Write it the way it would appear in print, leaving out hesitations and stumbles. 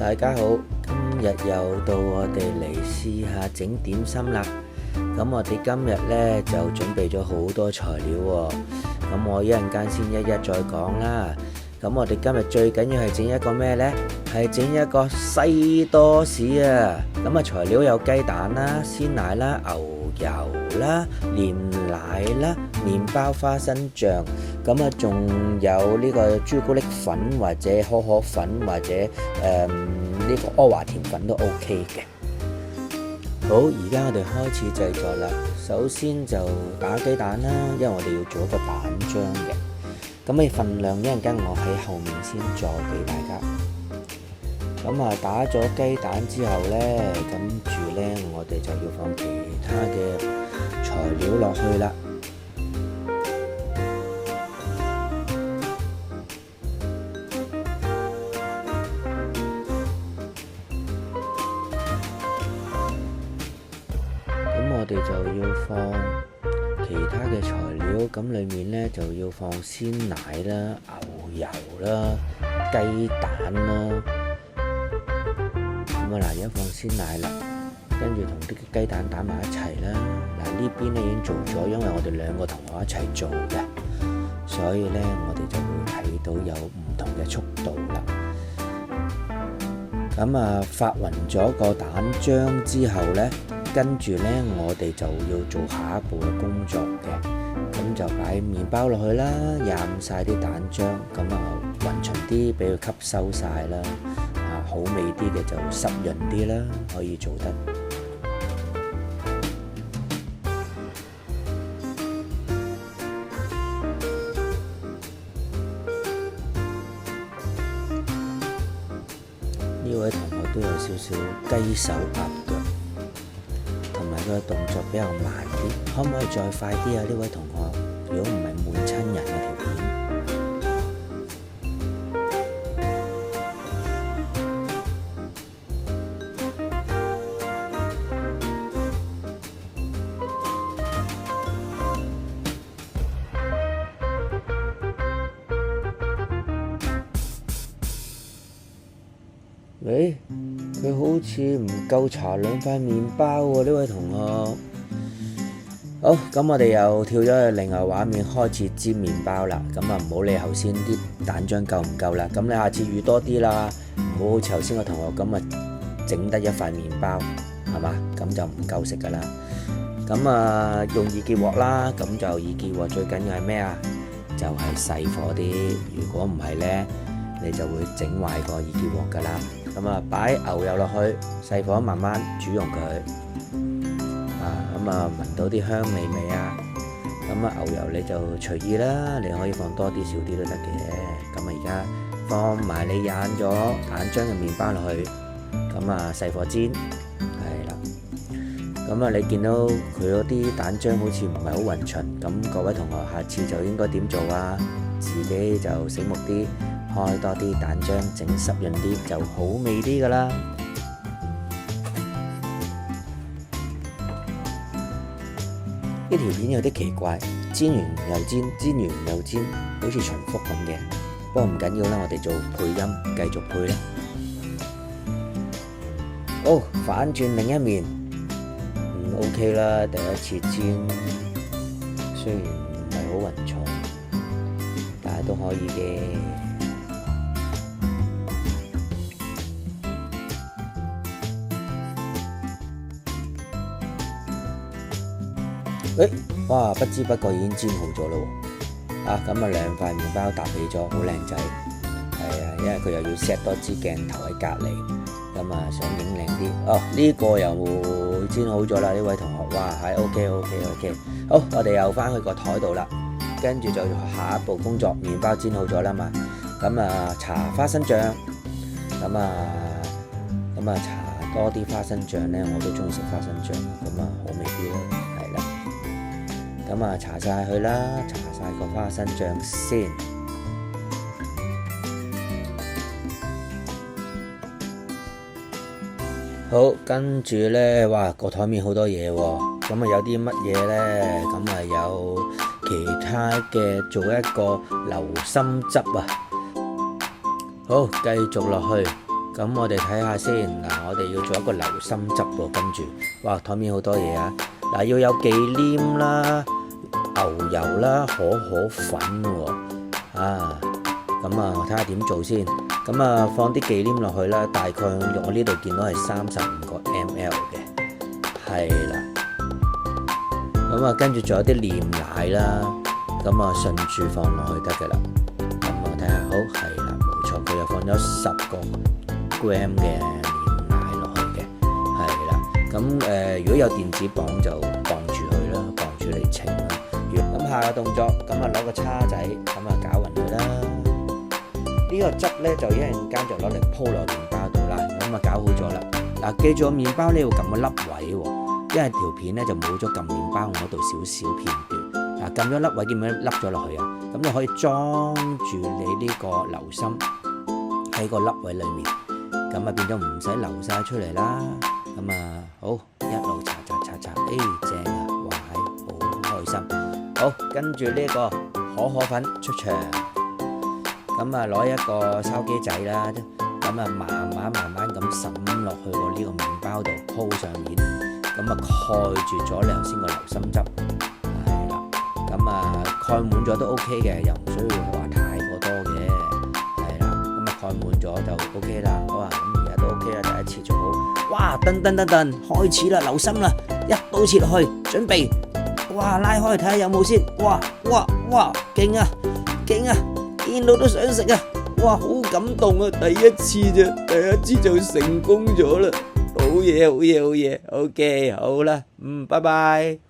大家好，今日又到我哋嚟試下整點心啦。咁我哋今日呢就準備咗好多材料喎。咁我一陣間先一一再講啦。咁我哋今日最緊要係整一個咩呢？係整一個西多士啊！咁啊材料有雞蛋啦、鮮奶啦、牛油啦、煉奶啦、麵包、花生醬，咁啊仲有呢個朱古力粉或者可可粉或者呢個阿華田粉都 OK 嘅。好，而家我哋開始製作啦。首先就打雞蛋啦，因為我哋要做一個蛋漿嘅。咁你份量一陣間我喺後面先再俾大家。咁啊打咗雞蛋之後呢，跟住呢我哋就要放其他嘅材料落去啦。咁我哋就要放其他嘅材料，咁裡面呢就要放鮮奶啦、牛油啦、雞蛋啦。咁啊嗱，而家放鮮奶啦，跟住同啲雞蛋打埋一齊啦。嗱呢邊呢已經做咗，因為我哋兩個同學一齊做嘅，所以呢我哋就會睇到有唔同嘅速度啦。咁啊發勻咗個蛋漿之後呢，跟住呢我哋就要做下一步嘅工作嘅。咁就擺麵包落去啦，染晒啲蛋漿，咁啊勻勻啲俾佢吸收晒啦。好味啲嘅就濕潤啲啦，可以做得。呢位同學都有少少雞手鴨腳，同埋佢嘅動作比較慢啲，可唔可以再快啲啊？呢位同學，如果唔係悶親人嘅條片。喂，佢好似唔夠搽兩塊麵包喎，呢位同學。好，咁我哋又跳咗去另外畫面，開始煎麵包啦。咁啊唔好理頭先啲蛋漿夠唔夠啦，咁你下次預多啲啦，唔好好似頭先個同學咁啊整得一塊麵包，係嘛？咁就唔夠食噶啦。咁啊用易潔鑊啦，咁就易潔鑊最緊要係咩啊？就係細火啲，如果唔係呢，你就會整壞個易潔鑊噶啦。咁啊，擺牛油落去，細火慢慢煮溶佢。咁啊，聞到啲香味未啊？咁啊，牛油你就隨意啦，你可以放多啲少啲都得嘅。咁啊，而家放埋你染咗蛋漿嘅麵包落去，咁啊細火煎，係啦。咁啊，你見到佢嗰啲蛋漿好似唔係好勻勻，咁各位同學下次就應該點做啊？自己就醒目啲。開多啲蛋漿，整濕潤啲就好味啲噶啦。呢條片有啲奇怪，煎完又煎，煎完又煎，好似重複咁嘅。不過唔緊要啦，我哋做配音，繼續配啦。好，反轉另一面，OK 啦。第一次煎，雖然唔係好勻重，但係都可以嘅。哇！不知不覺已經煎好咗咯喎。咁啊兩塊麵包搭起咗，好靚仔。係啊，因為佢又要 set 多支鏡頭喺隔離，咁啊想影靚啲。哦，呢個又煎好咗啦，呢位同學。哇，係 OK。好，我哋又翻去個台度啦，跟住就下一步工作，麵包煎好咗啦嘛。咁啊搽花生醬，咁啊搽多啲花生醬呢，我都中意食花生醬，咁啊好味啲啦。咁啊，搽晒佢啦，搽晒個花生醬先。好，跟住呢，哇，個台面好多嘢喎。咁啊，有啲乜嘢呢？咁啊，有其他嘅，做一個流心汁啊。好，繼續落去。咁我哋睇下先。嗱，我哋要做一個流心汁喎，跟住，哇，台面好多嘢啊！嗱，要有忌廉啦、牛油啦、可可粉喎，咁啊，睇下點做先。咁啊，放啲忌廉落去啦，大概我呢度見到係35個 ml 嘅，係啦。咁啊，跟住仲有啲煉奶啦，咁啊順住放落去得嘅啦。咁啊，睇下好，係啦，冇錯，佢又放咗10個gram 嘅煉奶落去嘅，係啦。咁如果有電子磅就磅住佢啦，磅住嚟稱啦。咁下個動作，咁啊攞個叉仔，咁啊攪勻佢啦。呢個汁咧就一陣間就攞嚟鋪落麵包度啦。咁啊攪好咗啦。嗱，記住個麵包咧要撳個粒位喎，因為條片咧就冇咗撳麵包嗰度少少片段。嗱，撳咗粒位，見唔見凹咗落去啊？咁就可以裝住你呢個流心喺個粒位裏面，咁啊變咗唔使流晒出嚟啦。咁啊好，一路擦，正啊，哇，好開心。好，跟住呢個可可粉出場，咁啊攞一個筲箕仔啦，咁啊慢慢咁滲落去個呢個麵包度鋪上面，咁啊蓋住咗你頭先個流心汁，係啦，咁啊蓋滿咗都 OK 嘅，又唔需要話太過多嘅，係啦，咁啊蓋滿咗就 OK 啦。好啊，咁而家都 OK 啦，第一次做好。哇，噔，開始啦，流心啦，一刀切落去，準備。哇，拉開睇下有冇先。哇，勁啊，見到都想食啊。哇，好感動啊，第一次就成功咗啦，好嘢，OK，好啦，拜拜。